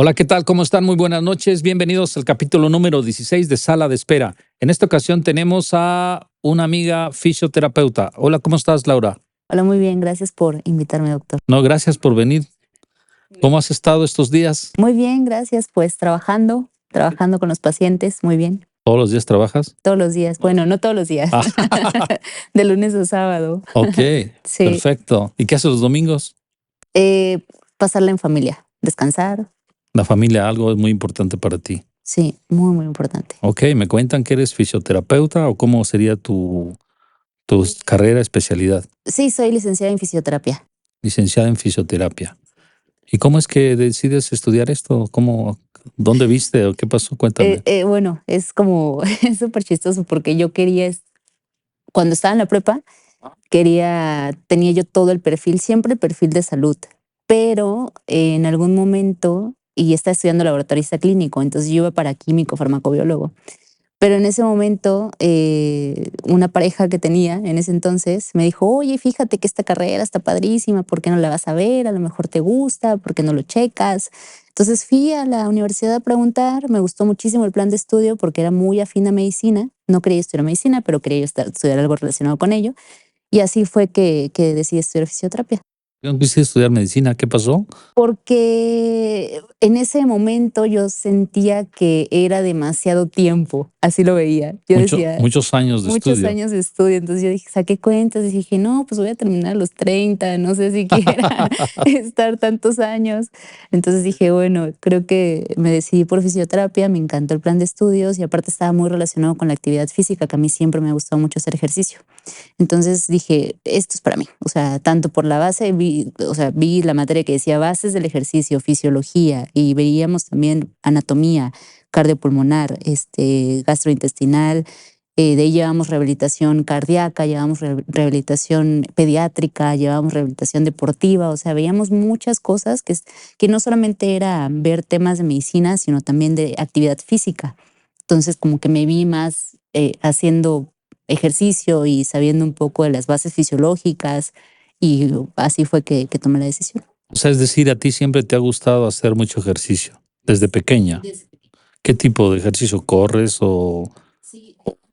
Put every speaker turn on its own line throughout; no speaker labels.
Hola, ¿qué tal? ¿Cómo están? Muy buenas noches. Bienvenidos al capítulo número 16 de Sala de Espera. En esta ocasión tenemos a una amiga fisioterapeuta. Hola, ¿cómo estás, Laura?
Hola, muy bien, gracias por invitarme, doctor.
No, gracias por venir. ¿Cómo has estado estos días?
Muy bien, gracias, pues trabajando con los pacientes, muy bien.
¿Todos los días trabajas?
Todos los días, bueno, no todos los días,
Ah,
de lunes a sábado.
ok,
Sí,
perfecto. ¿Y qué haces los domingos?
pasarla en familia, descansar,
La familia, algo es muy importante para ti.
sí, muy, muy importante.
Ok, ¿me cuentan que eres fisioterapeuta o cómo sería tu carrera, especialidad?
Sí, soy licenciada en fisioterapia.
Licenciada en fisioterapia. ¿Y cómo es que decides estudiar esto? ¿Dónde viste o qué pasó? Cuéntame.
Bueno, es como, es súper chistoso porque yo quería, cuando estaba en la prepa, tenía yo todo el perfil, siempre el perfil de salud, pero en algún momento, y estaba estudiando laboratorista clínico, entonces yo iba para químico, farmacobiólogo. Pero en ese momento, una pareja que tenía en ese entonces me dijo, oye, fíjate que esta carrera está padrísima, ¿por qué no la vas a ver? A lo mejor te gusta, ¿por qué no lo checas? Entonces fui a la universidad a preguntar, me gustó muchísimo el plan de estudio porque era muy afín a medicina, no quería estudiar medicina, pero quería estudiar algo relacionado con ello. Y así fue que decidí estudiar fisioterapia.
Yo empecé a estudiar medicina, ¿qué pasó?
Porque en ese momento yo sentía que era demasiado tiempo, así lo veía. Yo decía,
Muchos años de
muchos
estudio.
años de estudio, entonces yo dije, saqué cuentas y dije, no, pues voy a terminar a los 30, no sé si quiera estar tantos años. Entonces dije, bueno, creo que me decidí por fisioterapia, me encantó el plan de estudios y aparte estaba muy relacionado con la actividad física, que a mí siempre me ha gustado mucho hacer ejercicio. Entonces dije, esto es para mí. O sea, tanto por la base, vi la materia que decía bases del ejercicio, fisiología, y veíamos también anatomía cardiopulmonar, gastrointestinal. De ahí llevamos rehabilitación cardíaca, llevamos rehabilitación pediátrica, llevamos rehabilitación deportiva. O sea, veíamos muchas cosas que no solamente era ver temas de medicina, sino también de actividad física. Entonces, como que me vi más haciendo ejercicio y sabiendo un poco de las bases fisiológicas, y así fue que tomé la decisión.
O sea, es decir, a ti siempre te ha gustado hacer mucho ejercicio, desde pequeña. ¿Qué tipo de ejercicio corres o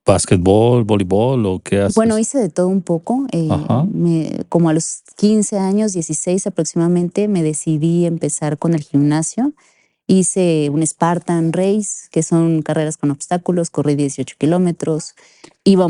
básquetbol, voleibol o qué
Bueno,
haces?
hice de todo un poco.
Ajá.
Como a los 15 años, 16 aproximadamente, me decidí empezar con el gimnasio. Hice un Spartan Race, que son carreras con obstáculos, corrí 18 kilómetros. Yo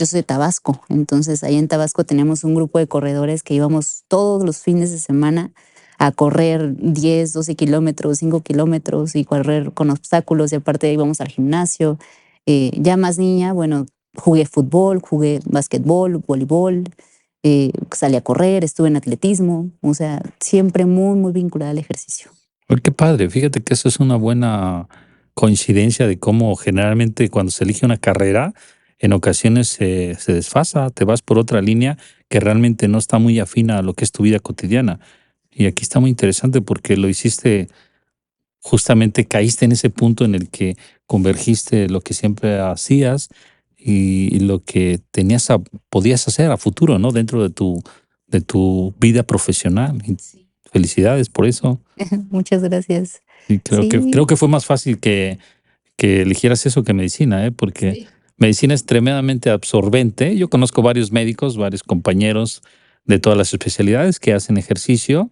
soy de Tabasco, entonces ahí en Tabasco teníamos un grupo de corredores que íbamos todos los fines de semana a correr 10, 12 kilómetros, 5 kilómetros y correr con obstáculos, y aparte íbamos al gimnasio. Ya más niña, bueno, jugué fútbol, jugué básquetbol, voleibol, salí a correr, estuve en atletismo, o sea, siempre muy, muy vinculada al ejercicio.
Oye, qué padre. Fíjate que eso es una buena coincidencia de cómo generalmente cuando se elige una carrera, en ocasiones se desfasa, te vas por otra línea que realmente no está muy afina a lo que es tu vida cotidiana. Y aquí está muy interesante porque lo hiciste, justamente caíste en ese punto en el que convergiste lo que siempre hacías y lo que podías hacer a futuro, ¿no? Dentro de tu vida profesional. Y felicidades por eso.
Muchas gracias.
Y creo
Sí,
que fue más fácil que eligieras eso que medicina, ¿eh? Porque
sí,
medicina es tremendamente absorbente. Yo conozco varios médicos, varios compañeros de todas las especialidades que hacen ejercicio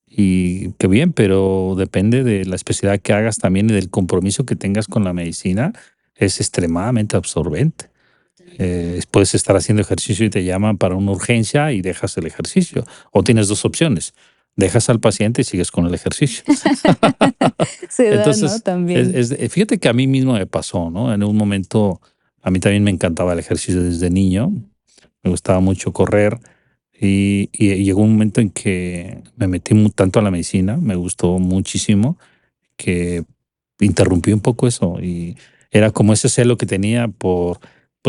y qué bien, pero depende de la especialidad que hagas también y del compromiso que tengas con la medicina. Es extremadamente absorbente. Puedes estar haciendo ejercicio y te llaman para una urgencia y dejas el ejercicio. O tienes dos opciones. Dejas al paciente y sigues con el ejercicio.
se da, ¿no?
Entonces,
También.
fíjate que a mí mismo me pasó, ¿no? En un momento, a mí también me encantaba el ejercicio desde niño, me gustaba mucho correr y llegó un momento en que me metí tanto a la medicina, me gustó muchísimo, que interrumpí un poco eso y era como ese celo que tenía ¿por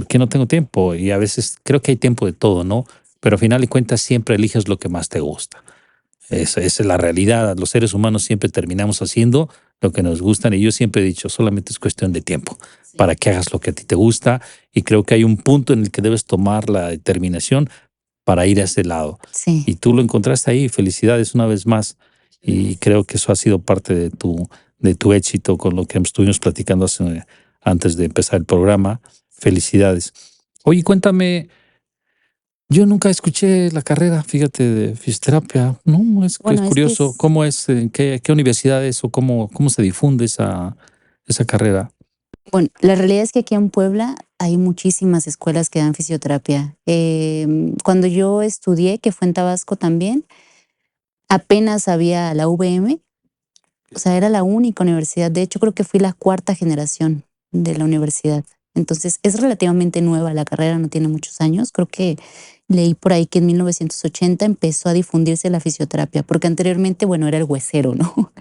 qué no tengo tiempo? Y a veces creo que hay tiempo de todo, ¿no? Pero al final de cuentas siempre eliges lo que más te gusta. Esa es la realidad. Los seres humanos siempre terminamos haciendo lo que nos gustan y yo siempre he dicho, solamente es cuestión de tiempo para que hagas lo que a ti te gusta y creo que hay un punto en el que debes tomar la determinación para ir a ese lado.
Sí.
Y tú lo encontraste ahí, felicidades una vez más. y creo que eso ha sido parte de tu éxito con lo que estuvimos platicando antes de empezar el programa. Felicidades. Oye, cuéntame, yo nunca escuché la carrera, fíjate, de fisioterapia. No, es que es
Bueno, es que
curioso.
es
¿Cómo es? ¿En qué universidad es o cómo se difunde esa carrera?
bueno, la realidad es que aquí en Puebla hay muchísimas escuelas que dan fisioterapia. Cuando yo estudié, que fue en Tabasco también, apenas había la UVM, o sea, era la única universidad. De hecho, creo que fui la cuarta generación de la universidad. Entonces, es relativamente nueva la carrera, no tiene muchos años. Creo que leí por ahí que en 1980 empezó a difundirse la fisioterapia, porque anteriormente, bueno, era el huesero, ¿no?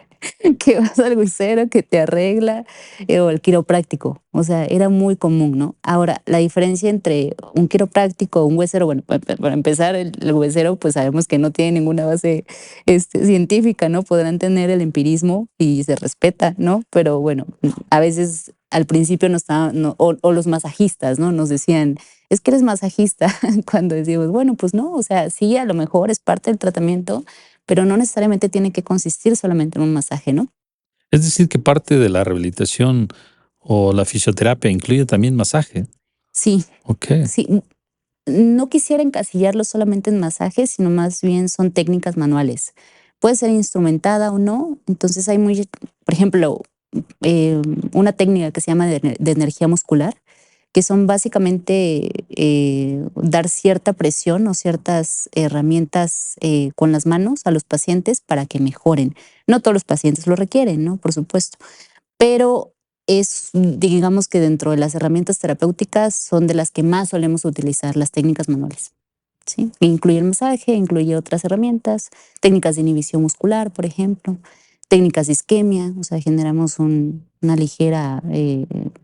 Que vas al huesero que te arregla, o el quiropráctico. O sea, era muy común, ¿no? Ahora, la diferencia entre un quiropráctico o un huesero, bueno, para empezar, el huesero, pues sabemos que no tiene ninguna base científica, ¿no? Podrán tener el empirismo y se respeta, ¿no? Pero bueno, a veces al principio no estaba, no, o los masajistas, ¿no? Nos decían, es que eres masajista, cuando decimos, bueno, pues no, o sea, sí, a lo mejor es parte del tratamiento, pero no necesariamente tiene que consistir solamente en un masaje, ¿no?
Es decir, que parte de la rehabilitación o la fisioterapia incluye también masaje.
Sí,
Okey.
sí. No quisiera encasillarlo solamente en masajes, sino más bien son técnicas manuales. Puede ser instrumentada o no. Entonces hay muy, por ejemplo, eh, una técnica que se llama de energía muscular, que son básicamente dar cierta presión o ciertas herramientas con las manos a los pacientes para que mejoren. No todos los pacientes lo requieren, ¿no? Por supuesto, pero es, digamos que dentro de las herramientas terapéuticas son de las que más solemos utilizar las técnicas manuales, ¿sí? Incluye el masaje, incluye otras herramientas, técnicas de inhibición muscular, por ejemplo, técnicas de isquemia, o sea, generamos una ligera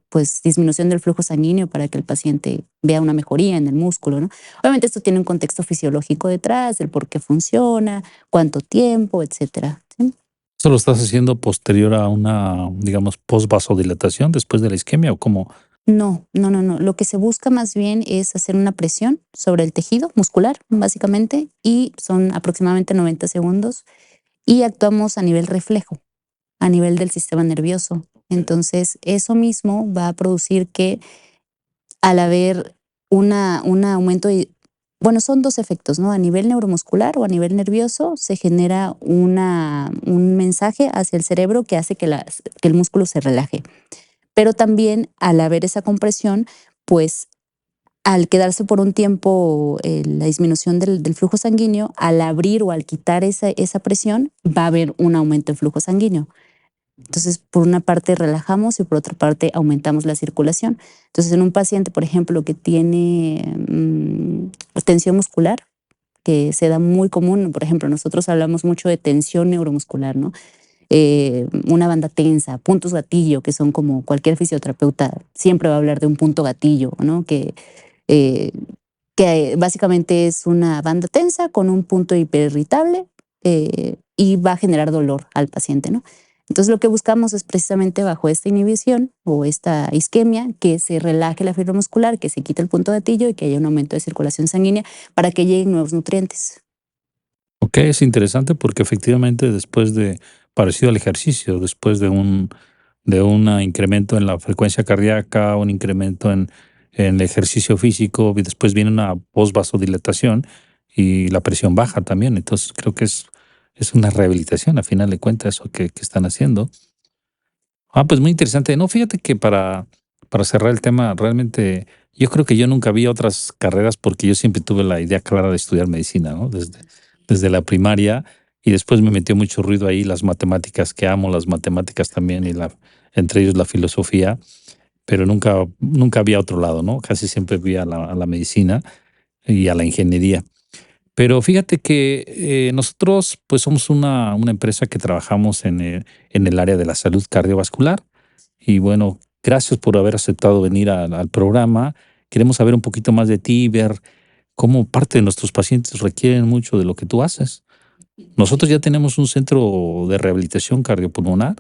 pues disminución del flujo sanguíneo para que el paciente vea una mejoría en el músculo, ¿no? Obviamente esto tiene un contexto fisiológico detrás, el por qué funciona, cuánto tiempo, etcétera, ¿sí?
¿Eso lo estás haciendo posterior a una, digamos, posvasodilatación después de la isquemia o cómo?
No, no, no, no. Lo que se busca más bien es hacer una presión sobre el tejido muscular, básicamente, y son aproximadamente 90 segundos y actuamos a nivel reflejo, a nivel del sistema nervioso. Entonces, eso mismo va a producir que al haber un aumento de, bueno, son dos efectos, ¿no? A nivel neuromuscular o a nivel nervioso se genera un mensaje hacia el cerebro que hace que el músculo se relaje. Pero también al haber esa compresión, pues al quedarse por un tiempo la disminución del flujo sanguíneo, al abrir o al quitar esa presión, va a haber un aumento en flujo sanguíneo. Entonces, por una parte relajamos y por otra parte aumentamos la circulación. Entonces, en un paciente, por ejemplo, que tiene tensión muscular, que se da muy común, por ejemplo, nosotros hablamos mucho de tensión neuromuscular, ¿no? Una banda tensa, puntos gatillo, que son como cualquier fisioterapeuta siempre va a hablar de un punto gatillo, ¿no? Eh, que básicamente es una banda tensa con un punto hiperirritable y va a generar dolor al paciente, ¿no? Entonces lo que buscamos es precisamente bajo esta inhibición o esta isquemia que se relaje la fibra muscular, que se quite el punto gatillo y que haya un aumento de circulación sanguínea para que lleguen nuevos nutrientes.
Okey, es interesante porque efectivamente después de parecido al ejercicio, después de un incremento en la frecuencia cardíaca, un incremento en el ejercicio físico, y después viene una posvasodilatación y la presión baja también. Entonces, creo que es una rehabilitación, a final de cuentas, eso que están haciendo. Pues muy interesante. No, fíjate que para cerrar el tema, realmente yo creo que yo nunca vi otras carreras porque yo siempre tuve la idea clara de estudiar medicina, ¿no? Desde la primaria y después me metió mucho ruido ahí las matemáticas, que amo las matemáticas también y entre ellos la filosofía, pero nunca había otro lado, ¿no? Casi siempre vi a la medicina y a la ingeniería. Pero fíjate que nosotros pues somos una empresa que trabajamos en el área de la salud cardiovascular y bueno, gracias por haber aceptado venir al programa. Queremos saber un poquito más de ti, ver cómo parte de nuestros pacientes requieren mucho de lo que tú haces. Nosotros ya tenemos un centro de rehabilitación cardiopulmonar,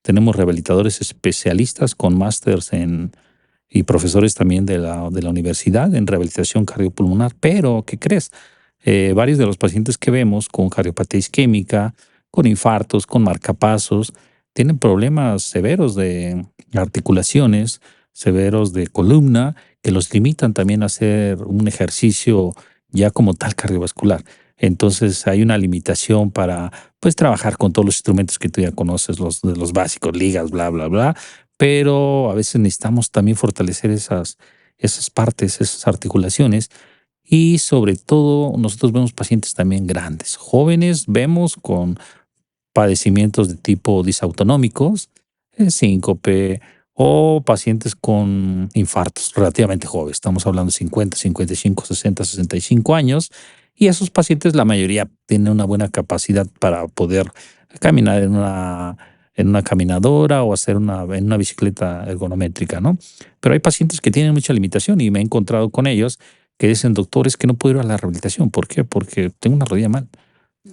tenemos rehabilitadores especialistas con másters y profesores también de la universidad en rehabilitación cardiopulmonar, pero ¿qué crees? Varios de los pacientes que vemos con cardiopatía isquémica, con infartos, con marcapasos, tienen problemas severos de articulaciones, severos de columna, que los limitan también a hacer un ejercicio ya como tal cardiovascular. Entonces hay una limitación para pues trabajar con todos los instrumentos que tú ya conoces, los de los básicos, ligas, bla, bla, bla, pero a veces necesitamos también fortalecer esas partes, esas articulaciones y sobre todo nosotros vemos pacientes también grandes, jóvenes, vemos con padecimientos de tipo disautonómicos, síncope o pacientes con infartos relativamente jóvenes. Estamos hablando de 50, 55, 60, 65 años. Y esos pacientes, la mayoría tienen una buena capacidad para poder caminar en una caminadora o hacer en una bicicleta ergonométrica, ¿no? Pero hay pacientes que tienen mucha limitación y me he encontrado con ellos que dicen, doctores, que no puedo ir a la rehabilitación. ¿Por qué? Porque tengo una rodilla mal,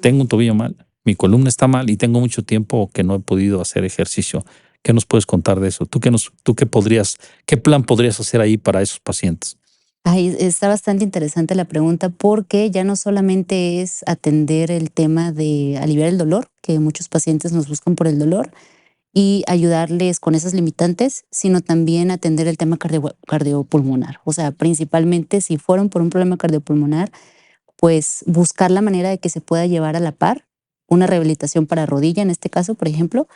tengo un tobillo mal, mi columna está mal y tengo mucho tiempo que no he podido hacer ejercicio. ¿Qué nos puedes contar de eso? ¿Tú qué podrías, qué plan podrías hacer ahí para esos pacientes?
Ay, está bastante interesante la pregunta porque ya no solamente es atender el tema de aliviar el dolor, que muchos pacientes nos buscan por el dolor y ayudarles con esas limitantes, sino también atender el tema cardiopulmonar. O sea, principalmente si fueron por un problema cardiopulmonar, pues buscar la manera de que se pueda llevar a la par una rehabilitación para rodilla, en este caso, por ejemplo,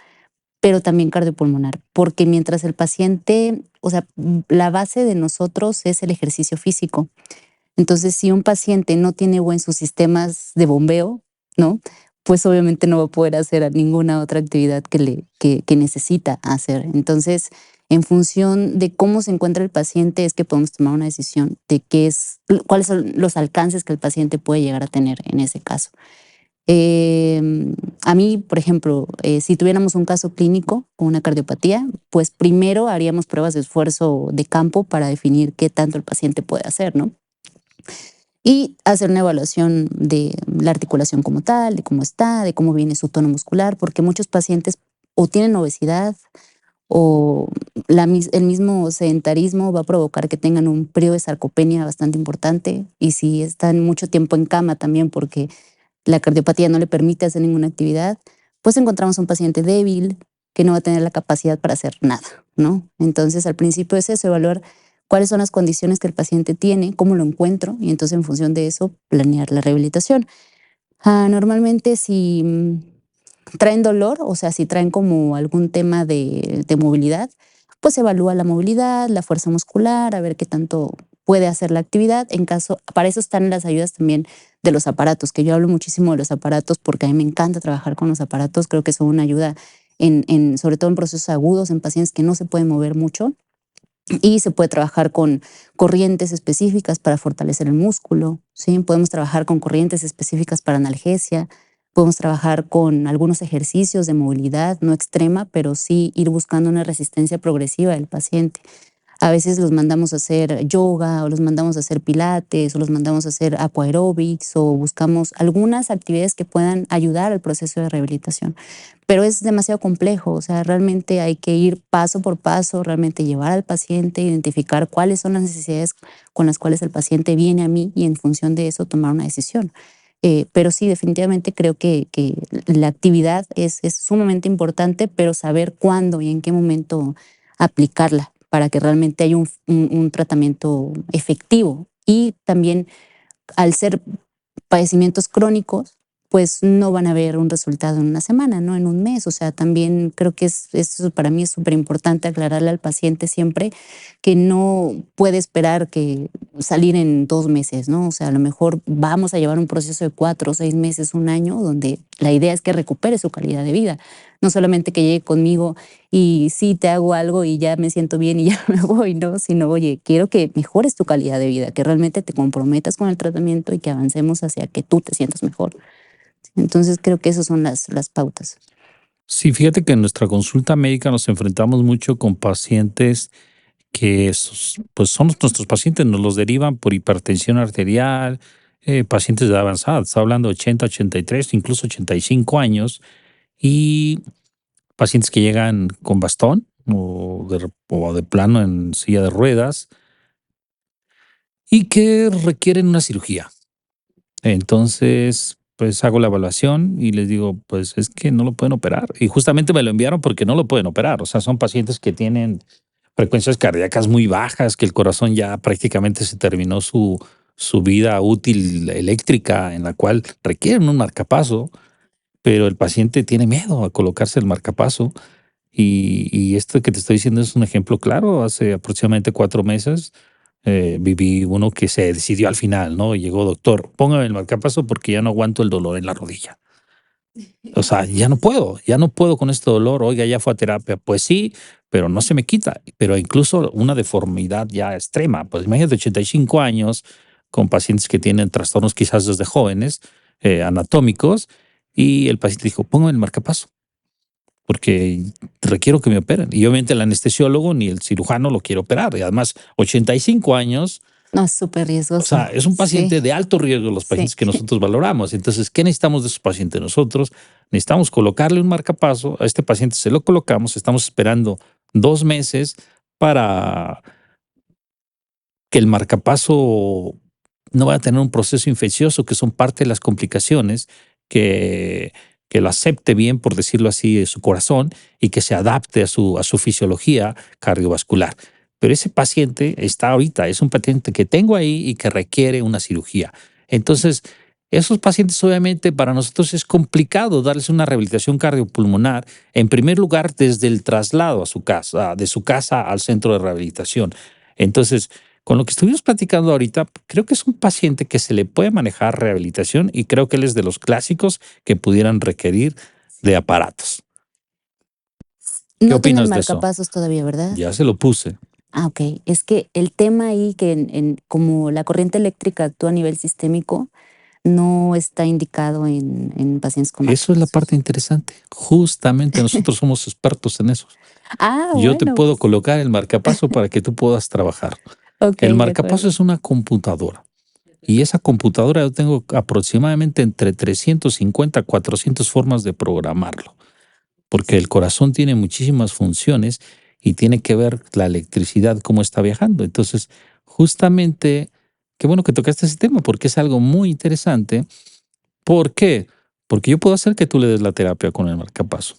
pero también cardiopulmonar, porque mientras el paciente, o sea, la base de nosotros es el ejercicio físico. Entonces, si un paciente no tiene buen sus sistemas de bombeo, ¿no? Pues obviamente no va a poder hacer ninguna otra actividad que necesita hacer. Entonces, en función de cómo se encuentra el paciente, es que podemos tomar una decisión de cuáles son los alcances que el paciente puede llegar a tener en ese caso. A mí, por ejemplo, si tuviéramos un caso clínico con una cardiopatía, pues primero haríamos pruebas de esfuerzo de campo para definir qué tanto el paciente puede hacer, ¿no? Y hacer una evaluación de la articulación como tal, de cómo está, de cómo viene su tono muscular, porque muchos pacientes o tienen obesidad o el mismo sedentarismo va a provocar que tengan un periodo de sarcopenia bastante importante y si están mucho tiempo en cama también porque la cardiopatía no le permite hacer ninguna actividad, pues encontramos un paciente débil que no va a tener la capacidad para hacer nada, ¿no? Entonces, al principio es eso, evaluar cuáles son las condiciones que el paciente tiene, cómo lo encuentro, y entonces en función de eso planear la rehabilitación. Normalmente si traen dolor, o sea, si traen como algún tema de movilidad, pues se evalúa la movilidad, la fuerza muscular, a ver qué tanto puede hacer la actividad. Para eso están las ayudas también de los aparatos, que yo hablo muchísimo de los aparatos porque a mí me encanta trabajar con los aparatos, creo que son una ayuda sobre todo en procesos agudos, en pacientes que no se pueden mover mucho. Y se puede trabajar con corrientes específicas para fortalecer el músculo, ¿sí? Podemos trabajar con corrientes específicas para analgesia, podemos trabajar con algunos ejercicios de movilidad, no extrema, pero sí ir buscando una resistencia progresiva del paciente. A veces los mandamos a hacer yoga o los mandamos a hacer pilates o los mandamos a hacer aquaerobics o buscamos algunas actividades que puedan ayudar al proceso de rehabilitación. Pero es demasiado complejo, o sea, realmente hay que ir paso por paso, realmente llevar al paciente, identificar cuáles son las necesidades con las cuales el paciente viene a mí y en función de eso tomar una decisión. Pero sí, definitivamente creo que la actividad es sumamente importante, pero saber cuándo y en qué momento aplicarla para que realmente haya un tratamiento efectivo. Y también al ser padecimientos crónicos, pues no van a ver un resultado en una semana, ¿no? En un mes. O sea, también creo que eso para mí es súper importante aclararle al paciente siempre que no puede esperar que salir en 2 meses, ¿no? O sea, a lo mejor vamos a llevar un proceso de 4 o 6 meses, un año, donde la idea es que recupere su calidad de vida. No solamente que llegue conmigo y sí te hago algo y ya me siento bien y ya me voy, ¿no? Sino, oye, quiero que mejores tu calidad de vida, que realmente te comprometas con el tratamiento y que avancemos hacia que tú te sientas mejor. Entonces creo que esas son las pautas.
Sí, fíjate que en nuestra consulta médica nos enfrentamos mucho con pacientes que pues son nuestros pacientes, nos los derivan por hipertensión arterial, pacientes de edad avanzada, está hablando de 80, 83, incluso 85 años, y pacientes que llegan con bastón o de plano en silla de ruedas y que requieren una cirugía. Entonces, pues hago la evaluación y les digo, pues es que no lo pueden operar. Y justamente me lo enviaron porque no lo pueden operar. O sea, son pacientes que tienen frecuencias cardíacas muy bajas, que el corazón ya prácticamente se terminó su vida útil eléctrica, en la cual requieren un marcapaso, pero el paciente tiene miedo a colocarse el marcapaso. Y esto que te estoy diciendo es un ejemplo claro. Hace aproximadamente 4 meses viví uno que se decidió al final, ¿no? Y llegó, doctor, póngame el marcapaso porque ya no aguanto el dolor en la rodilla. O sea, ya no puedo con este dolor. Oiga, ya fue a terapia. Pues sí, pero no se me quita. Pero incluso una deformidad ya extrema. Pues imagínate, 85 años con pacientes que tienen trastornos quizás desde jóvenes, anatómicos, y el paciente dijo, póngame el marcapaso porque requiero que me operen. Y obviamente el anestesiólogo ni el cirujano lo quiere operar. Y además, 85 años,
No, es súper
o sea,
riesgoso.
es un paciente
Sí,
de alto riesgo, los
sí.
pacientes que nosotros valoramos. Entonces, ¿qué necesitamos de esos pacientes nosotros? Necesitamos colocarle un marcapaso. A este paciente se lo colocamos. Estamos esperando 2 meses para que el marcapaso no vaya a tener un proceso infeccioso, que son parte de las complicaciones, que, que lo acepte bien, por decirlo así, de su corazón y que se adapte a su fisiología cardiovascular. Pero ese paciente está ahorita, es un paciente que tengo ahí y que requiere una cirugía. Entonces, esos pacientes obviamente para nosotros es complicado darles una rehabilitación cardiopulmonar, en primer lugar desde el traslado a su casa, de su casa al centro de rehabilitación. Entonces, con lo que estuvimos platicando ahorita, creo que es un paciente que se le puede manejar rehabilitación y creo que él es de los clásicos que pudieran requerir de aparatos. ¿Qué
No tiene el
opinas de eso?
marcapasos todavía, ¿verdad?
Ya se lo puse.
Ah, okey. Es que el tema ahí que en como la corriente eléctrica actúa a nivel sistémico, no está indicado en pacientes con
Eso es la
marcapasos.
parte interesante. Justamente nosotros somos expertos en eso.
Ah,
Yo te
bueno,
puedo
pues,
colocar el marcapaso para que tú puedas trabajar. El
okey, de
marcapaso
acuerdo.
es una computadora. Y esa computadora yo tengo aproximadamente entre 350 a 400 formas de programarlo, porque el corazón tiene muchísimas funciones y tiene que ver la electricidad cómo está viajando. Entonces, justamente, qué bueno que tocaste ese tema porque es algo muy interesante. ¿Por qué? Porque yo puedo hacer que tú le des la terapia con el marcapaso.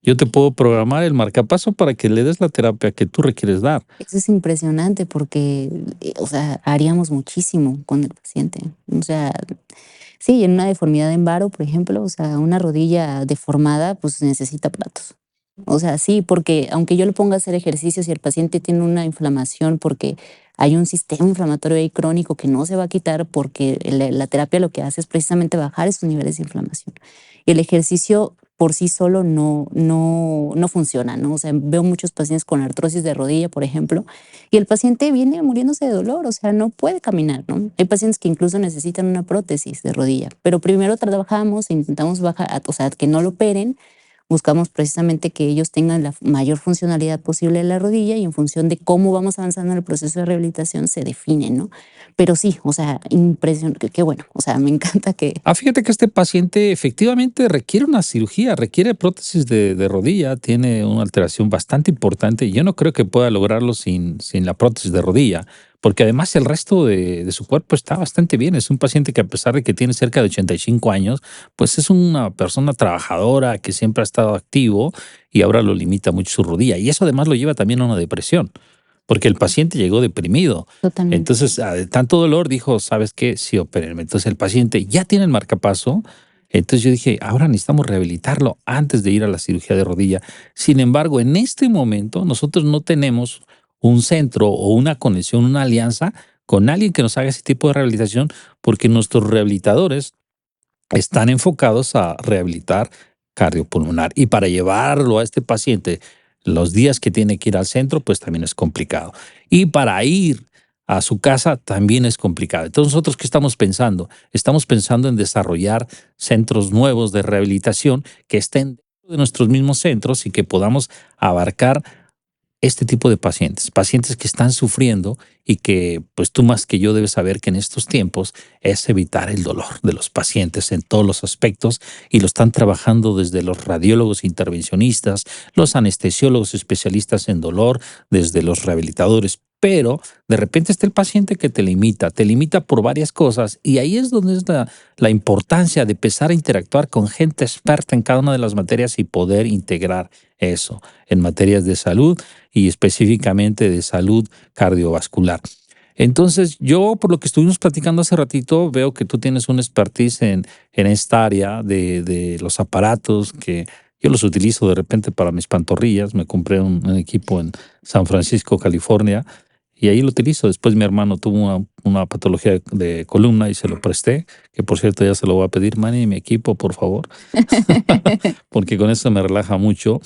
Yo te puedo programar el marcapaso para que le des la terapia que tú requieres dar.
Eso es impresionante porque, o sea, haríamos muchísimo con el paciente. O sea, sí, en una deformidad en varo, por ejemplo, o sea, una rodilla deformada, pues necesita platos. O sea, sí, porque aunque yo le ponga a hacer ejercicios y el paciente tiene una inflamación porque hay un sistema inflamatorio ahí crónico que no se va a quitar porque la terapia lo que hace es precisamente bajar esos niveles de inflamación. Y el ejercicio por sí solo no funciona, ¿no? O sea, veo muchos pacientes con artrosis de rodilla, por ejemplo, y el paciente viene muriéndose de dolor, o sea, no puede caminar, ¿no? Hay pacientes que incluso necesitan una prótesis de rodilla, pero primero trabajamos e intentamos bajar, o sea, que no lo operen. Buscamos precisamente que ellos tengan la mayor funcionalidad posible de la rodilla y en función de cómo vamos avanzando en el proceso de rehabilitación se define, ¿no? Pero sí, o sea, impresionante, qué bueno, o sea, me encanta que
Fíjate que este paciente efectivamente requiere una cirugía, requiere prótesis de rodilla, tiene una alteración bastante importante y yo no creo que pueda lograrlo sin la prótesis de rodilla, porque además el resto de su cuerpo está bastante bien. Es un paciente que a pesar de que tiene cerca de 85 años, pues es una persona trabajadora que siempre ha estado activo y ahora lo limita mucho su rodilla. Y eso además lo lleva también a una depresión, porque el paciente llegó deprimido.
totalmente.
Entonces, de tanto dolor, dijo, ¿sabes qué? Sí, opérenme. Entonces el paciente ya tiene el marcapaso. Entonces yo dije, ahora necesitamos rehabilitarlo antes de ir a la cirugía de rodilla. Sin embargo, en este momento nosotros no tenemos un centro o una conexión, una alianza con alguien que nos haga ese tipo de rehabilitación, porque nuestros rehabilitadores están enfocados a rehabilitar cardiopulmonar. Y para llevarlo a este paciente los días que tiene que ir al centro, pues también es complicado. Y para ir a su casa también es complicado. Entonces, ¿nosotros qué estamos pensando? Estamos pensando en desarrollar centros nuevos de rehabilitación que estén dentro de nuestros mismos centros y que podamos abarcar este tipo de pacientes, pacientes que están sufriendo y que, pues tú más que yo debes saber que en estos tiempos es evitar el dolor de los pacientes en todos los aspectos y lo están trabajando desde los radiólogos intervencionistas, los anestesiólogos especialistas en dolor, desde los rehabilitadores pero de repente está el paciente que te limita por varias cosas, y ahí es donde es la importancia de empezar a interactuar con gente experta en cada una de las materias y poder integrar eso en materias de salud y específicamente de salud cardiovascular. Entonces, yo, por lo que estuvimos platicando hace ratito, veo que tú tienes un expertise en esta área de los aparatos que yo los utilizo de repente para mis pantorrillas. Me compré un equipo en San Francisco, California, y ahí lo utilizo. Después mi hermano tuvo una patología de columna y se lo presté, que por cierto ya se lo voy a pedir, Manny, mi equipo, por favor, porque con eso me relaja mucho.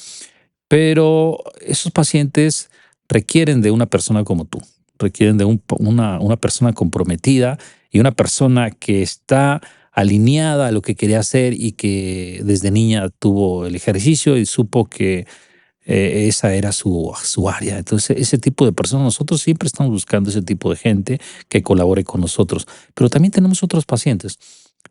Pero esos pacientes requieren de una persona como tú, requieren de una persona comprometida y una persona que está alineada a lo que quería hacer y que desde niña tuvo el ejercicio y supo que esa era su área. Entonces, ese tipo de personas, nosotros siempre estamos buscando ese tipo de gente que colabore con nosotros. Pero también tenemos otros pacientes.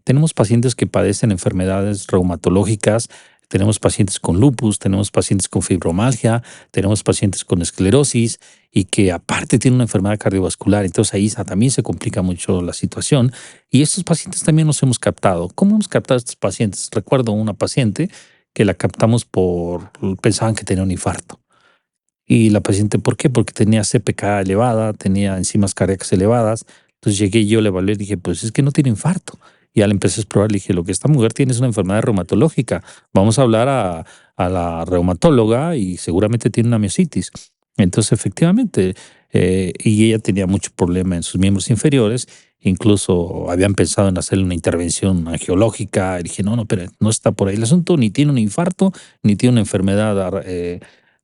Tenemos pacientes que padecen enfermedades reumatológicas, tenemos pacientes con lupus, tenemos pacientes con fibromialgia, tenemos pacientes con esclerosis y que aparte tienen una enfermedad cardiovascular. Entonces ahí también se complica mucho la situación. Y estos pacientes también los hemos captado. ¿Cómo hemos captado a estos pacientes? Recuerdo una paciente que la captamos pensaban que tenía un infarto. Y la paciente, ¿por qué? Porque tenía CPK elevada, tenía enzimas cardíacas elevadas. Entonces llegué yo, le evalué y dije, pues es que no tiene infarto. Y ya le empecé a explorar, le dije, lo que esta mujer tiene es una enfermedad reumatológica. Vamos a hablar a la reumatóloga y seguramente tiene una miositis. Entonces, efectivamente, y ella tenía mucho problema en sus miembros inferiores. Incluso habían pensado en hacerle una intervención angiológica. Y dije, no, pero no está por ahí el asunto, ni tiene un infarto, ni tiene una enfermedad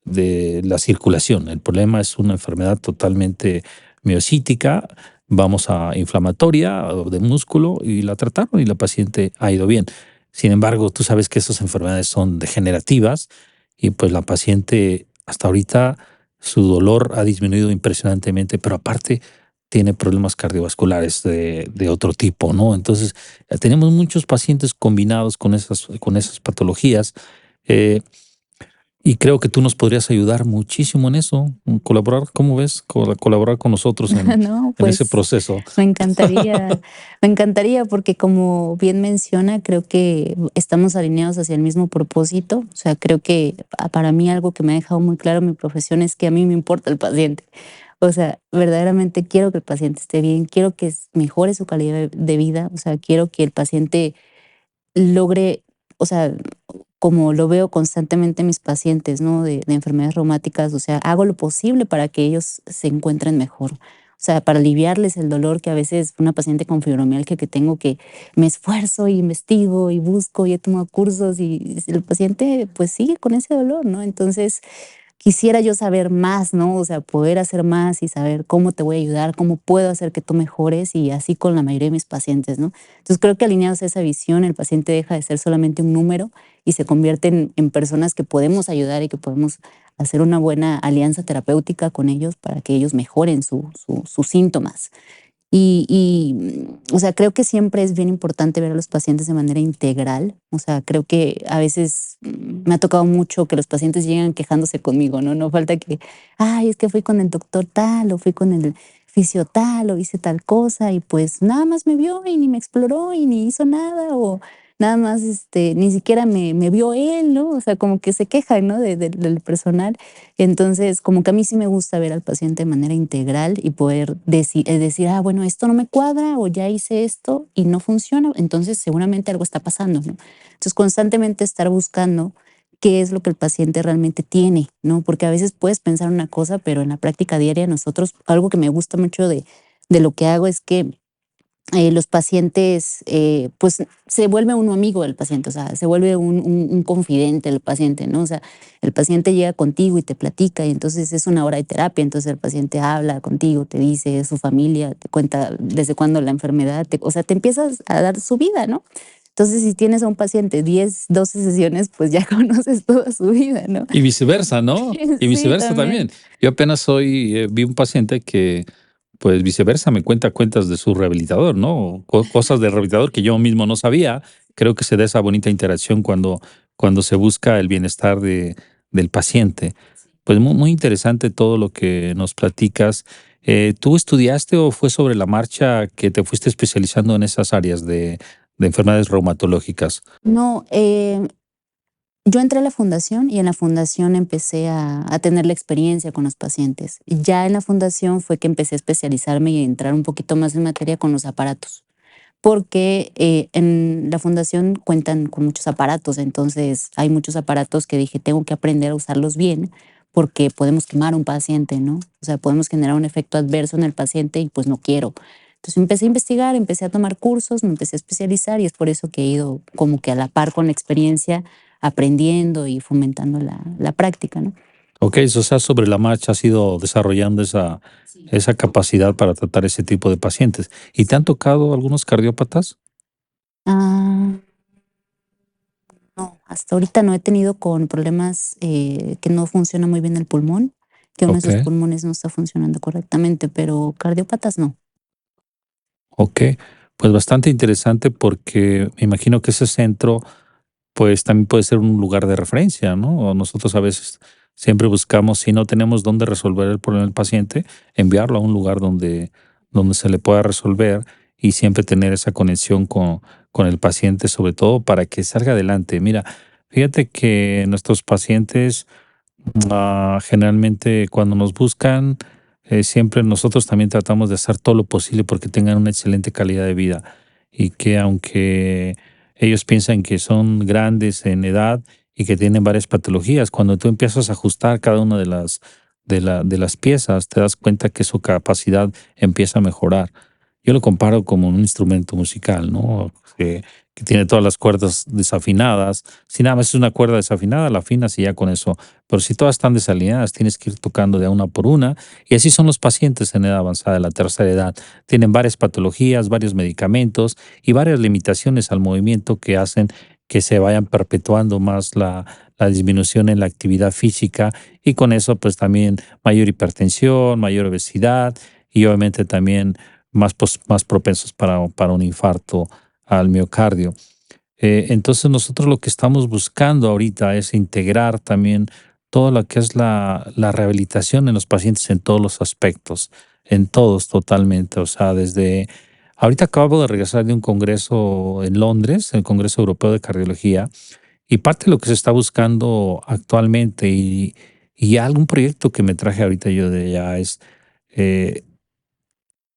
de la circulación. El problema es una enfermedad totalmente miocítica, vamos a inflamatoria de músculo y la trataron y la paciente ha ido bien. Sin embargo, tú sabes que esas enfermedades son degenerativas y pues la paciente hasta ahorita su dolor ha disminuido impresionantemente, pero aparte tiene problemas cardiovasculares de otro tipo, ¿no? Entonces, tenemos muchos pacientes combinados con esas patologías. eh, y creo que tú nos podrías ayudar muchísimo en eso, colaborar, ¿cómo ves? Colaborar con nosotros
No,
en ese
pues
proceso.
me encantaría porque como bien menciona, creo que estamos alineados hacia el mismo propósito. O sea, creo que para mí algo que me ha dejado muy claro mi profesión es que a mí me importa el paciente. O sea, verdaderamente quiero que el paciente esté bien, quiero que mejore su calidad de vida, o sea, quiero que el paciente logre, o sea, como lo veo constantemente en mis pacientes, ¿no? De enfermedades reumáticas, o sea, hago lo posible para que ellos se encuentren mejor. O sea, para aliviarles el dolor que a veces una paciente con fibromialgia que tengo que me esfuerzo y investigo y busco y he tomado cursos y el paciente pues sigue con ese dolor, ¿no? Entonces, quisiera yo saber más, ¿no? O sea, poder hacer más y saber cómo te voy a ayudar, cómo puedo hacer que tú mejores y así con la mayoría de mis pacientes, ¿no? Entonces creo que alineados a esa visión, el paciente deja de ser solamente un número y se convierte en personas que podemos ayudar y que podemos hacer una buena alianza terapéutica con ellos para que ellos mejoren sus síntomas. O sea, creo que siempre es bien importante ver a los pacientes de manera integral. O sea, creo que a veces me ha tocado mucho que los pacientes llegan quejándose conmigo, ¿no? No falta que, ay, es que fui con el doctor tal, o fui con el fisio tal, o hice tal cosa, y pues nada más me vio y ni me exploró y ni hizo nada, o nada más, ni siquiera me vio él, ¿no? O sea, como que se quejan, ¿no? Del personal. Entonces, como que a mí sí me gusta ver al paciente de manera integral y poder decir, ah, bueno, esto no me cuadra o ya hice esto y no funciona, entonces seguramente algo está pasando, ¿no? Entonces, constantemente estar buscando qué es lo que el paciente realmente tiene, ¿no? Porque a veces puedes pensar una cosa, pero en la práctica diaria nosotros, algo que me gusta mucho de lo que hago es que los pacientes, pues se vuelve uno amigo del paciente, o sea, se vuelve un confidente del paciente, ¿no? O sea, el paciente llega contigo y te platica y entonces es una hora de terapia, entonces el paciente habla contigo, te dice su familia, te cuenta desde cuándo la enfermedad, o sea, te empiezas a dar su vida, ¿no? Entonces, si tienes a un paciente 10, 12 sesiones, pues ya conoces toda su vida, ¿no?
Y viceversa, ¿no? Y
Sí,
viceversa
también.
también. Yo apenas hoy vi un paciente que, pues viceversa, me cuenta cuentas de su rehabilitador, ¿no? Cosas del rehabilitador que yo mismo no sabía. Creo que se da esa bonita interacción cuando se busca el bienestar del paciente. Pues muy, muy interesante todo lo que nos platicas. ¿Tú estudiaste o fue sobre la marcha que te fuiste especializando en esas áreas de enfermedades reumatológicas?
No, yo entré a la fundación y en la fundación empecé a tener la experiencia con los pacientes. Ya en la fundación fue que empecé a especializarme y a entrar un poquito más en materia con los aparatos, porque en la fundación cuentan con muchos aparatos, entonces hay muchos aparatos que dije, tengo que aprender a usarlos bien porque podemos quemar a un paciente, ¿no? O sea, podemos generar un efecto adverso en el paciente y pues no quiero. Entonces empecé a investigar, empecé a tomar cursos, me empecé a especializar y es por eso que he ido como que a la par con la experiencia, aprendiendo y fomentando la práctica, ¿no?
Ok, o sea, sobre la marcha has ido desarrollando esa capacidad para tratar ese tipo de pacientes. ¿Y te han tocado algunos cardiópatas?
Ah, no, hasta ahorita no he tenido con problemas que no funciona muy bien el pulmón, que uno de
Ok,
sus pulmones no está funcionando correctamente, pero cardiópatas no.
ok. Pues bastante interesante porque me imagino que ese centro pues también puede ser un lugar de referencia, ¿no? O nosotros a veces siempre buscamos, si no tenemos dónde resolver el problema del paciente, enviarlo a un lugar donde se le pueda resolver y siempre tener esa conexión con el paciente, sobre todo para que salga adelante. Mira, fíjate que nuestros pacientes generalmente cuando nos buscan, siempre nosotros también tratamos de hacer todo lo posible porque tengan una excelente calidad de vida y que aunque ellos piensan que son grandes en edad y que tienen varias patologías, cuando tú empiezas a ajustar cada una de las piezas, te das cuenta que su capacidad empieza a mejorar. Yo lo comparo como un instrumento musical, ¿no? Que tiene todas las cuerdas desafinadas. Si nada más es una cuerda desafinada, la afinas y ya con eso, pero si todas están desalineadas, tienes que ir tocando de una por una. Y así son los pacientes en edad avanzada, de la tercera edad. Tienen varias patologías, varios medicamentos y varias limitaciones al movimiento que hacen que se vayan perpetuando más la disminución en la actividad física y con eso pues también mayor hipertensión, mayor obesidad y obviamente también más propensos para un infarto al miocardio. Entonces nosotros lo que estamos buscando ahorita es integrar también todo lo que es la rehabilitación en los pacientes en todos los aspectos, en todos totalmente. O sea, desde ahorita acabo de regresar de un congreso en Londres, el Congreso Europeo de Cardiología, y parte de lo que se está buscando actualmente y algún proyecto que me traje ahorita yo de allá es eh,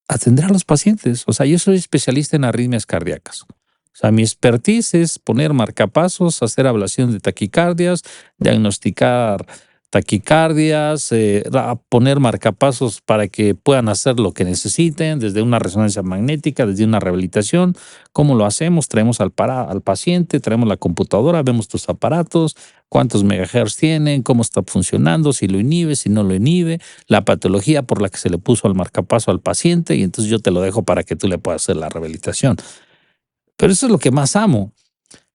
atender a los pacientes. O sea, yo soy especialista en arritmias cardíacas. O sea, mi expertise es poner marcapasos, hacer ablación de taquicardias, diagnosticar taquicardias, poner marcapasos para que puedan hacer lo que necesiten, desde una resonancia magnética, desde una rehabilitación. ¿Cómo lo hacemos? Traemos al paciente, traemos la computadora, vemos tus aparatos, cuántos megahertz tienen, cómo está funcionando, si lo inhibe, si no lo inhibe, la patología por la que se le puso al marcapaso al paciente y entonces yo te lo dejo para que tú le puedas hacer la rehabilitación. Pero eso es lo que más amo.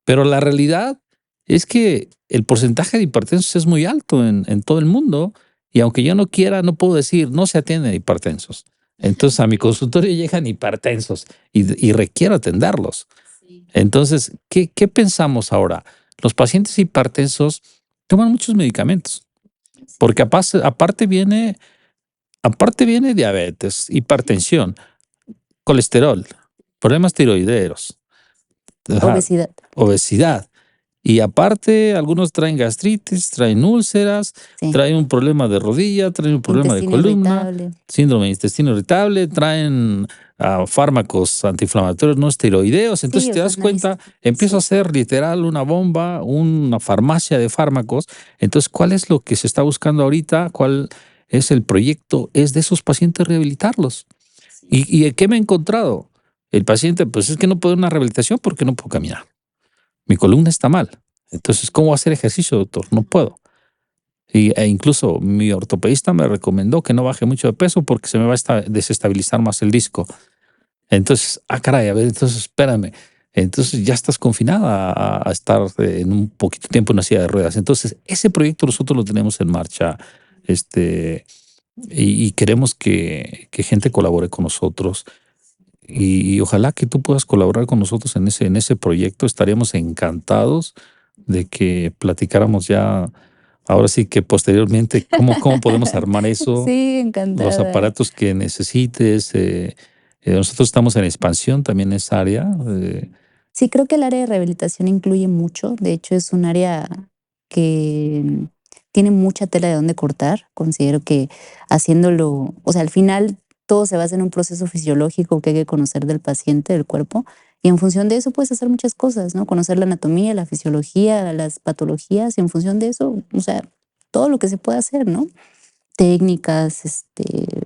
Pero la realidad es que el porcentaje de hipertensos es muy alto en todo el mundo y aunque yo no quiera, no puedo decir, no se atienden hipertensos. Entonces a mi consultorio llegan hipertensos y requiero atenderlos. Entonces, ¿qué pensamos ahora? Los pacientes hipertensos toman muchos medicamentos porque aparte viene diabetes, hipertensión, colesterol, problemas tiroideos, ajá,
Obesidad,
obesidad. Y aparte, algunos traen gastritis, traen úlceras,
sí.
traen un problema de rodilla, traen un problema de
Intestino
columna,
irritable,
síndrome de intestino irritable, traen fármacos antiinflamatorios no esteroideos. Entonces,
sí,
si
o
te
sea,
das cuenta, empieza a ser literal una bomba, una farmacia de fármacos. Entonces, ¿cuál es lo que se está buscando ahorita? ¿Cuál es el proyecto? Es de esos pacientes rehabilitarlos. ¿Y qué me he encontrado? El paciente, pues es que no puede una rehabilitación porque no puedo caminar. Mi columna está mal. Entonces, ¿cómo hacer ejercicio, doctor? No puedo. E incluso mi ortopedista me recomendó que no baje mucho de peso porque se me va a desestabilizar más el disco. Entonces, caray, a ver, entonces espérame. Entonces ya estás confinada a estar en un poquito tiempo en una silla de ruedas. Entonces, ese proyecto nosotros lo tenemos en marcha, este, y queremos que gente colabore con nosotros. Y ojalá que tú puedas colaborar con nosotros en ese proyecto. Estaríamos encantados de que platicáramos ya ahora sí que posteriormente, ¿cómo podemos armar eso?
Sí,
Los
encantada.
aparatos que necesites. Nosotros estamos en expansión también en esa área.
Sí, creo que el área de rehabilitación incluye mucho. De hecho, es un área que tiene mucha tela de dónde cortar. Considero que haciéndolo, o sea, al final todo se basa en un proceso fisiológico que hay que conocer del paciente, del cuerpo, y en función de eso puedes hacer muchas cosas, ¿no? Conocer la anatomía, la fisiología, las patologías, y en función de eso, o sea, todo lo que se puede hacer, ¿no? Técnicas,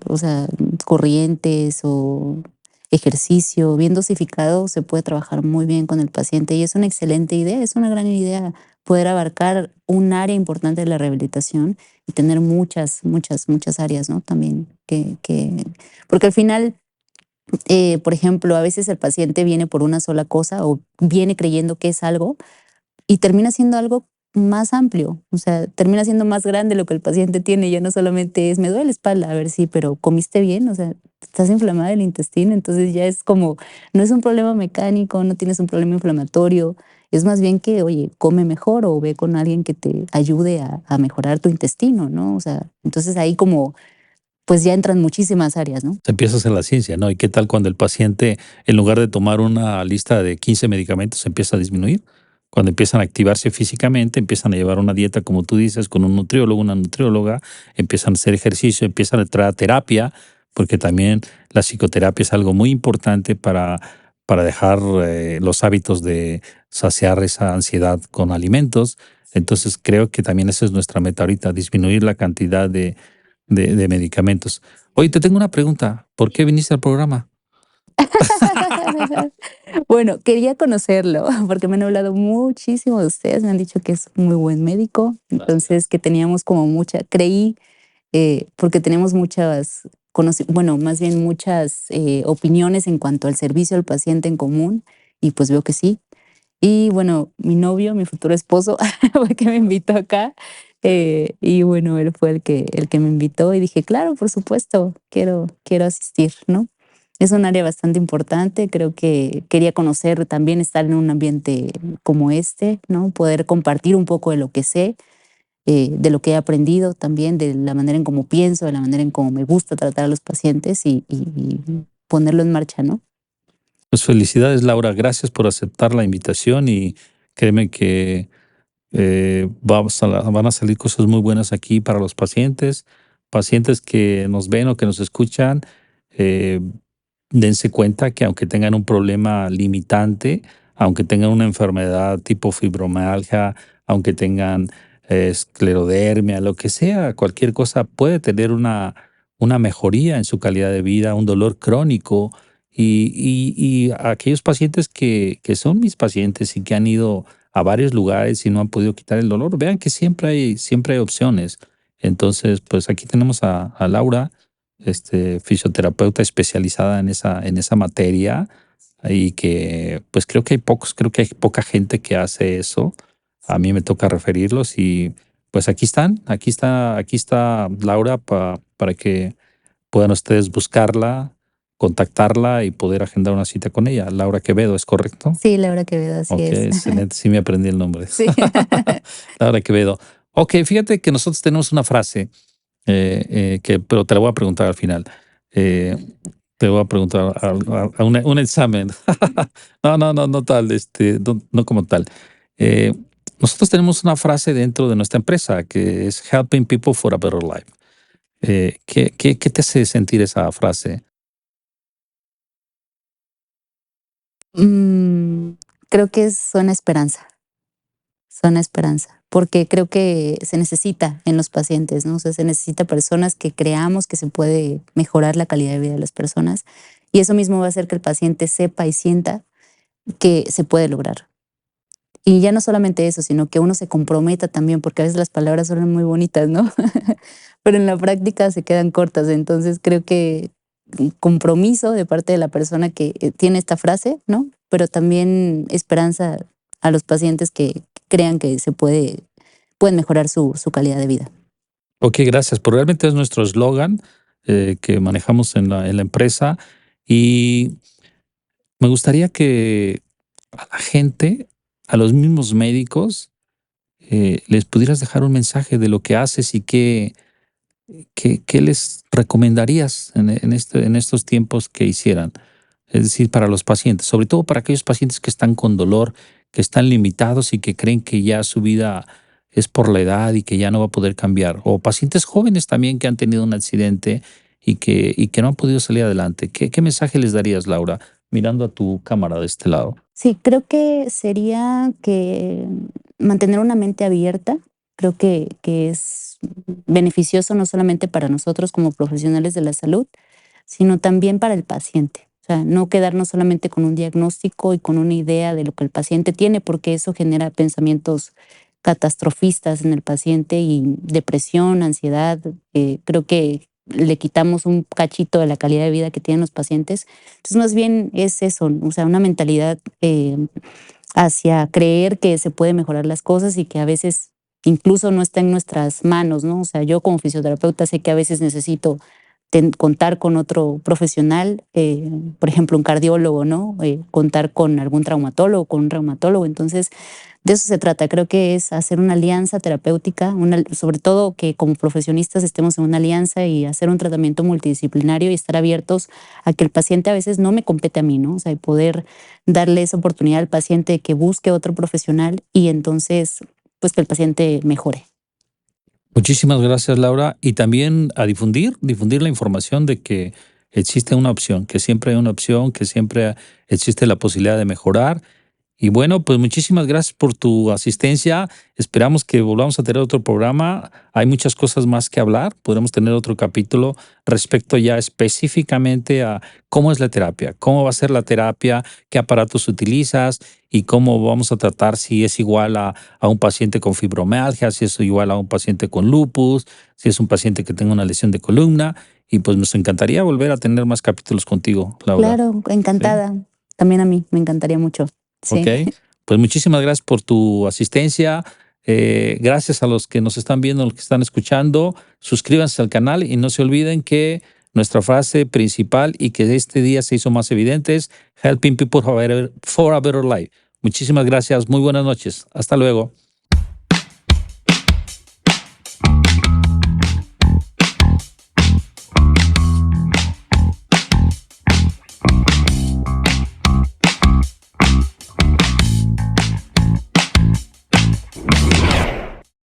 o sea, corrientes o ejercicio bien dosificado, se puede trabajar muy bien con el paciente y es una excelente idea, es una gran idea poder abarcar un área importante de la rehabilitación y tener muchas, muchas, muchas áreas, ¿no? También porque al final, por ejemplo, a veces el paciente viene por una sola cosa o viene creyendo que es algo y termina siendo algo más amplio, o sea, termina siendo más grande lo que el paciente tiene, ya no solamente es: "Me duele la espalda", a ver, sí, pero, ¿comiste bien? O sea, estás inflamada el intestino, entonces ya es como, no es un problema mecánico, no tienes un problema inflamatorio, es más bien que, oye, come mejor o ve con alguien que te ayude a mejorar tu intestino, ¿no? O sea, entonces ahí como, pues ya entran muchísimas áreas, ¿no?
Empiezas en la ciencia, ¿no? ¿Y qué tal cuando el paciente, en lugar de tomar una lista de 15 medicamentos, empieza a disminuir? Cuando empiezan a activarse físicamente, empiezan a llevar una dieta, como tú dices, con un nutriólogo, una nutrióloga, empiezan a hacer ejercicio, empiezan a entrar a terapia, porque también la psicoterapia es algo muy importante para dejar los hábitos de saciar esa ansiedad con alimentos. Entonces creo que también esa es nuestra meta ahorita, disminuir la cantidad de medicamentos. Oye, te tengo una pregunta. ¿Por qué viniste al programa?
Bueno, quería conocerlo, porque me han hablado muchísimo de ustedes, me han dicho que es muy buen médico, entonces que teníamos como creí, porque tenemos muchas, bueno, más bien muchas opiniones en cuanto al servicio al paciente en común, y pues veo que sí. Y bueno, mi novio, mi futuro esposo, fue que me invitó acá, y bueno, él fue el que me invitó y dije: "Claro, por supuesto, quiero asistir", ¿no? Es un área bastante importante, creo que quería conocer, también estar en un ambiente como este, ¿no? Poder compartir un poco de lo que sé, de lo que he aprendido también, de la manera en cómo pienso, de la manera en cómo me gusta tratar a los pacientes y ponerlo en marcha, ¿no?
Pues felicidades, Laura. Gracias por aceptar la invitación y créeme que van a salir cosas muy buenas aquí para los pacientes, pacientes que nos ven o que nos escuchan. eh, Dense cuenta que aunque tengan un problema limitante, aunque tengan una enfermedad tipo fibromialgia, aunque tengan esclerodermia, lo que sea, cualquier cosa puede tener una mejoría en su calidad de vida, un dolor crónico. Y aquellos pacientes que son mis pacientes y que han ido a varios lugares y no han podido quitar el dolor, vean que siempre hay opciones. Entonces, pues aquí tenemos a Laura, fisioterapeuta especializada en esa materia y que pues creo que hay poca gente que hace eso. A mí me toca referirlos y pues aquí está Laura para que puedan ustedes buscarla, contactarla y poder agendar una cita con ella. Laura Quevedo, ¿es correcto?
Sí, Laura Quevedo, así
Ok,
es.
excelente, sí me aprendí el nombre.
Sí.
Laura Quevedo. Ok, fíjate que nosotros tenemos una frase pero te la voy a preguntar al final. Eh, Te voy a preguntar a un examen. No, no, no, no tal, no como tal. Eh, Nosotros tenemos una frase dentro de nuestra empresa que es Helping People for a Better Life. ¿Qué te hace sentir esa frase?
Mm, Creo que suena a esperanza, porque creo que se necesita en los pacientes, ¿no? O sea, se necesita personas que creamos que se puede mejorar la calidad de vida de las personas y eso mismo va a hacer que el paciente sepa y sienta que se puede lograr. Y ya no solamente eso, sino que uno se comprometa también, porque a veces las palabras suenan muy bonitas, ¿no? Pero en la práctica se quedan cortas. Entonces creo que un compromiso de parte de la persona que tiene esta frase, ¿no? Pero también esperanza a los pacientes que crean que pueden mejorar su calidad de vida.
Ok, gracias. Pues realmente es nuestro eslogan que manejamos en la empresa y me gustaría que a la gente, a los mismos médicos, les pudieras dejar un mensaje de lo que haces y qué les recomendarías en estos tiempos que hicieran. Es decir, para los pacientes, sobre todo para aquellos pacientes que están con dolor, que están limitados y que creen que ya su vida es por la edad y que ya no va a poder cambiar. O pacientes jóvenes también que han tenido un accidente y que no han podido salir adelante. ¿Qué mensaje les darías, Laura, mirando a tu cámara de este lado?
Sí, creo que sería que mantener una mente abierta, creo que es beneficioso no solamente para nosotros como profesionales de la salud, sino también para el paciente. O sea, no quedarnos solamente con un diagnóstico y con una idea de lo que el paciente tiene, porque eso genera pensamientos catastrofistas en el paciente y depresión, ansiedad. Creo que le quitamos un cachito de la calidad de vida que tienen los pacientes. Entonces, más bien es eso, o sea, una mentalidad hacia creer que se puede mejorar las cosas y que a veces incluso no está en nuestras manos, ¿no? O sea, yo como fisioterapeuta sé que a veces necesito contar con otro profesional, por ejemplo, un cardiólogo, ¿no? Contar con algún traumatólogo, con un reumatólogo. Entonces, de eso se trata. Creo que es hacer una alianza terapéutica, sobre todo que como profesionistas estemos en una alianza y hacer un tratamiento multidisciplinario y estar abiertos a que el paciente a veces no me compete a mí, ¿no? O sea, y poder darle esa oportunidad al paciente de que busque otro profesional y entonces, pues que el paciente mejore.
Muchísimas gracias, Laura. Y también a difundir la información de que existe una opción, que siempre hay una opción, que siempre existe la posibilidad de mejorar. Y bueno, pues muchísimas gracias por tu asistencia. Esperamos que volvamos a tener otro programa. Hay muchas cosas más que hablar. Podremos tener otro capítulo respecto ya específicamente a cómo es la terapia, cómo va a ser la terapia, qué aparatos utilizas y cómo vamos a tratar si es igual a un paciente con fibromialgia, si es igual a un paciente con lupus, si es un paciente que tenga una lesión de columna. Y pues nos encantaría volver a tener más capítulos contigo, Laura.
Claro,
¿Sí?
encantada. También a mí, me encantaría mucho.
Ok,
Sí.
pues muchísimas gracias por tu asistencia. Gracias a los que nos están viendo, los que están escuchando. Suscríbanse al canal y no se olviden que nuestra frase principal y que este día se hizo más evidente es Helping People for a Better Life. Muchísimas gracias. Muy buenas noches. Hasta luego.